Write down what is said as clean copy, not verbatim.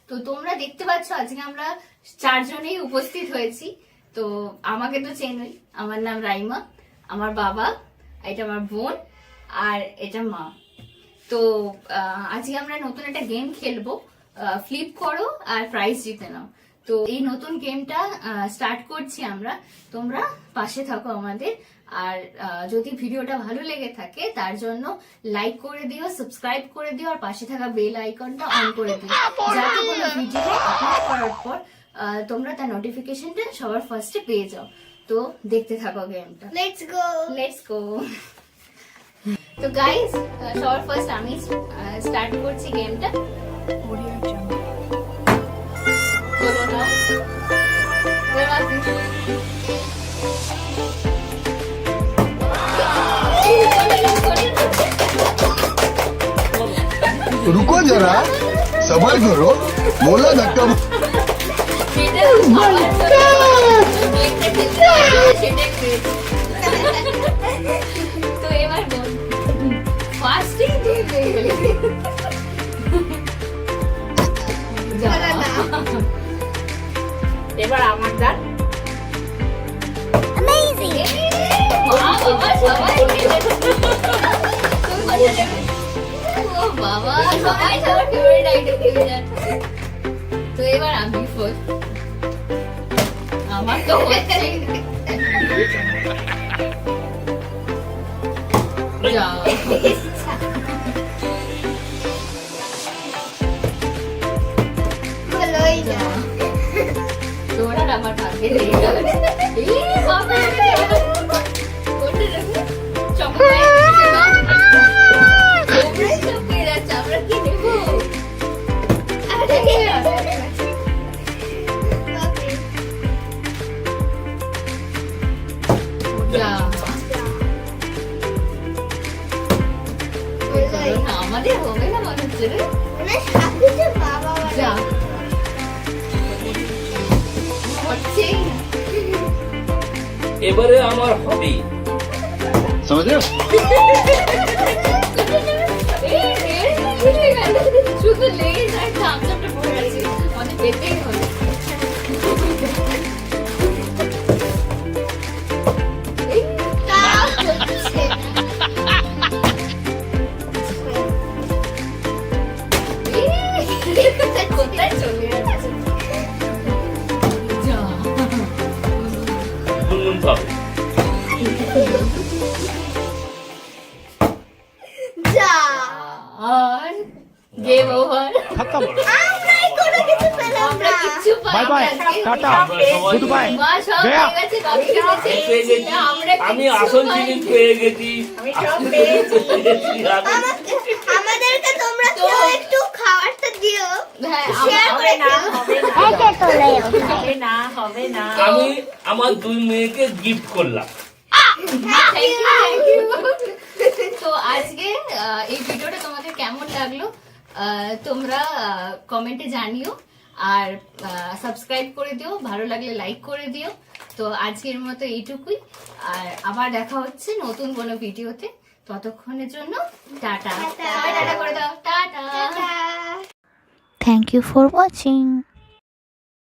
তো তোমরা দেখতে পাচ্ছ আজকে আমরা 4 জনেই উপস্থিত হয়েছি। তো আমাকে তো চেনোই, আমার নাম রাইমা, আমার বাবা, এটা আমার বোন, আর এটা মা। তো আজকে আমরা নতুন একটা গেম খেলবো, ফ্লিপ করো আর প্রাইজ জিতে নাও। তো এই নতুন গেমটা স্টার্ট করছি আমরা, তোমরা পাশে থাকো আমাদের। আর যদি ভিডিওটা ভালো লেগে থাকে তার জন্য লাইক করে দিও, সাবস্ক্রাইব করে দিও, আর পাশে থাকা বেল আইকনটা অন করে দিও, যাতে কোনো ভিডিও আপলোড করার পর তোমরা তার নোটিফিকেশনটা সবার ফার্স্টে পেয়ে যাও। তো দেখতে থাকো গেমটা। Let's go. তো গাইস, সবার ফার্স্ট আমি স্টার্ট করছি গেমটা। रुको जरा, सबर करो, बोला धक्का। তো এবার বল, ফার্স্টে এবার আমার দাঁত। বাবা সবাই সবার ফেভারিট আইটেম খেলে যাচ্ছে। তো এবার আমি ফার্স্ট, আমার তো হচ্ছে যা তোরা আমার ভাগ্যে লেগে যাবে। এই বাবা কোনটা রাখবো? চকোপাই না, তোমরাই সব পেয়ে যাচ্ছে, আমরা কি নেবো? যা আমাদের হবে না মনে হচ্ছে রে। যা হচ্ছেই না। এবারে আমার হবে। समझ रहे हो? শুধু লেগে যায়, চামচাটা পড়ে আছে, আমাদের পেতেই হবে। কোথায় চলে যাচ্ছে? যা গুনগুন পাবে। আর গেম ওভার, खत्म। আমরা কিচ্ছু bye bye, tata, good bye, মা সব गया। হয়ে গেছে, কফি খেয়েছে, পেয়ে গেছি। আমরা আমি কিচ্ছু আসল পাইনি। জিনিস পেয়ে গেছি। আমাদেরকে তোমরা কেউ একটু খাবারটা দিও, হ্যাঁ, শেয়ার করে দিও। আমি আমার 2 মেয়েকে গিফট করলাম। Thank you. তো আজকে এই ভিডিওটা তোমাদের কেমন লাগলো তোমরা কমেন্টে জানিও, আর সাবস্ক্রাইব করে দিও, ভালো লাগলে লাইক করে দিও। তো আজকের মতো এইটুকুই, আর আবার দেখা হচ্ছে নতুন কোনো ভিডিওতে। ততক্ষণের জন্য টাটা। সবাই টাটা করে দাও, tata. Tata. Thank you for watching.